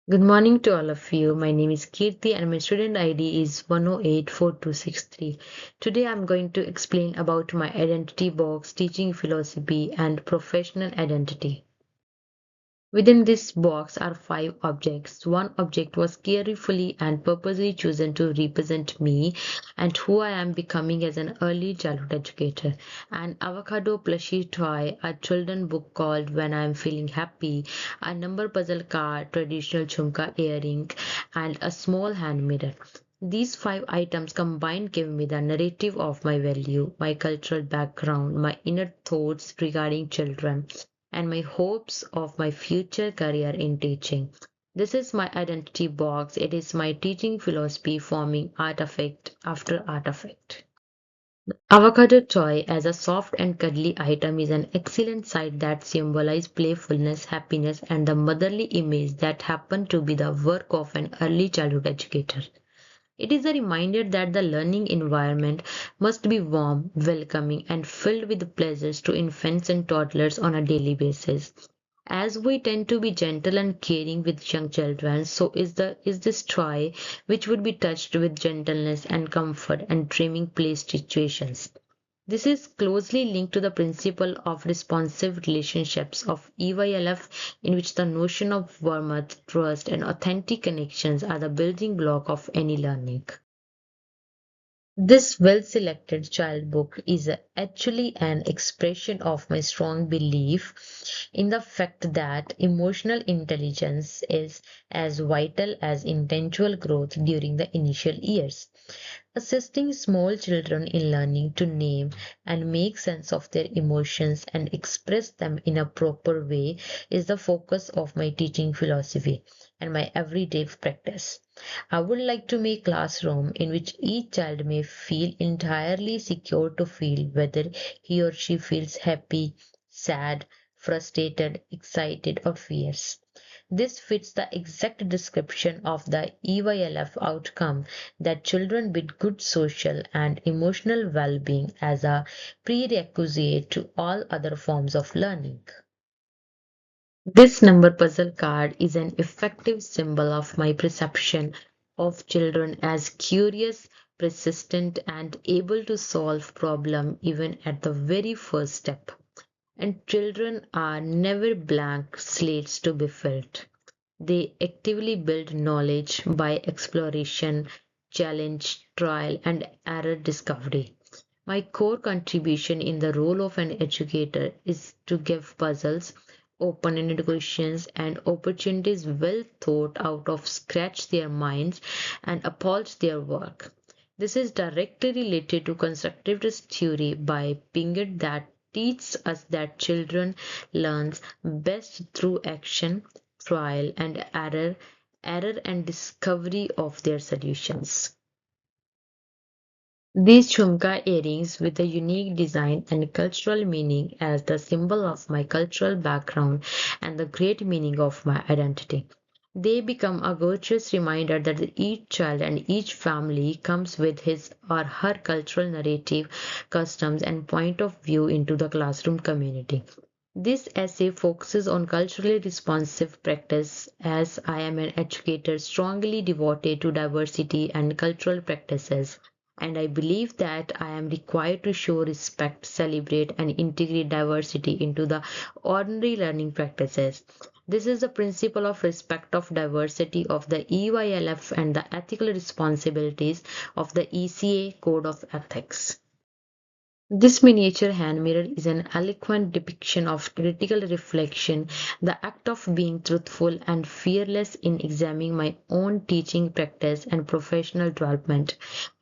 Good morning to all of you. My name is Kirti and my student ID is 1084263. Today I'm going to explain about my identity box, teaching philosophy and professional identity. Within this box are five objects. One object was carefully and purposely chosen to represent me and who I am becoming as an early childhood educator. An avocado plushie toy, a children book called When I Am Feeling Happy, a number puzzle card, traditional chumka earring, and a small hand mirror. These five items combined give me the narrative of my value, my cultural background, my inner thoughts regarding children, and my hopes of my future career in teaching. This is my identity box. It is my teaching philosophy forming artifact after artifact. Avocado toy as a soft and cuddly item is an excellent sight that symbolizes playfulness, happiness, and the motherly image that happened to be the work of an early childhood educator. It is a reminder that the learning environment must be warm, welcoming, and filled with pleasures to infants and toddlers on a daily basis. As we tend to be gentle and caring with young children, so is this toy which would be touched with gentleness and comfort and dreaming play situations. This is closely linked to the principle of responsive relationships of EYLF, in which the notion of warmth, trust, and authentic connections are the building block of any learning. This well selected child book is actually an expression of my strong belief in the fact that emotional intelligence is as vital as intellectual growth during the initial years. Assisting small children in learning to name and make sense of their emotions and express them in a proper way is the focus of my teaching philosophy and my everyday practice. I would like to make classroom in which each child may feel entirely secure to feel whether he or she feels happy, sad, frustrated, excited, or fierce. This fits the exact description of the EYLF outcome that children with good social and emotional well-being as a prerequisite to all other forms of learning. This number puzzle card is an effective symbol of my perception of children as curious, persistent, and able to solve problems even at the very first step. And children are never blank slates to be filled. They actively build knowledge by exploration, challenge, trial, and error discovery. My core contribution in the role of an educator is to give puzzles, open-ended questions, and opportunities well thought out of scratch their minds and appalls their work. This is directly related to constructivist theory by Piaget that teaches us that children learns best through action, trial and error and discovery of their solutions. These chumka earrings with a unique design and cultural meaning as the symbol of my cultural background and the great meaning of my identity. They become a gorgeous reminder that each child and each family comes with his or her cultural narrative, customs, and point of view into the classroom community. This essay focuses on culturally responsive practice as I am an educator strongly devoted to diversity and cultural practices, and I believe that I am required to show respect, celebrate, and integrate diversity into the ordinary learning practices. This is the principle of respect of diversity of the EYLF and the ethical responsibilities of the ECA Code of Ethics. This miniature hand mirror is an eloquent depiction of critical reflection, the act of being truthful and fearless in examining my own teaching practice and professional development.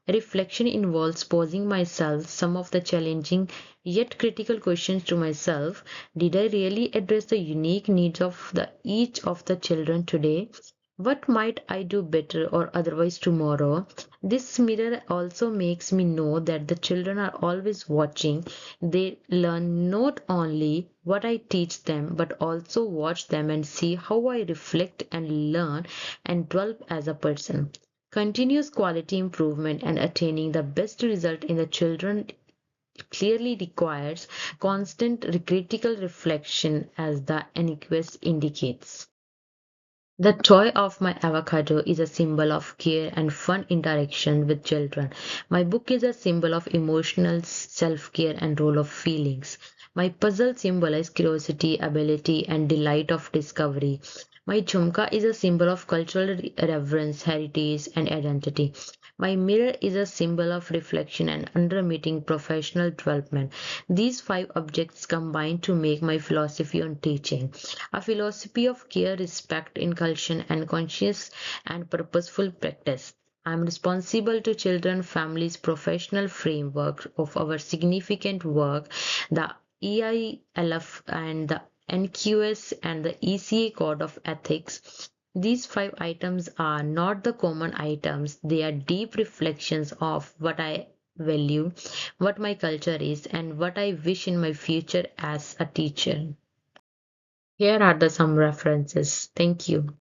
Reflection involves posing myself some of the challenging yet critical questions to myself. Did I really address the unique needs of each of the children today? What might I do better or otherwise tomorrow? This mirror also makes me know that the children are always watching. They learn not only what I teach them, but also watch them and see how I reflect and learn and develop as a person. Continuous quality improvement and attaining the best result in the children clearly requires constant critical reflection as the NQS indicates. The toy of my avocado is a symbol of care and fun interaction with children. My book is a symbol of emotional self-care and role of feelings. My puzzle symbolizes curiosity, ability, and delight of discovery. My jhumka is a symbol of cultural reverence, heritage, and identity. My mirror is a symbol of reflection and under-meeting professional development. These five objects combine to make my philosophy on teaching. A philosophy of care, respect, inculcation, and conscious and purposeful practice. I am responsible to children, families, professional framework of our significant work, the EILF and the NQS and the ECA Code of Ethics. These five items are not the common items, they are deep reflections of what I value, what my culture is, and what I wish in my future as a teacher. Here are the some references. Thank you.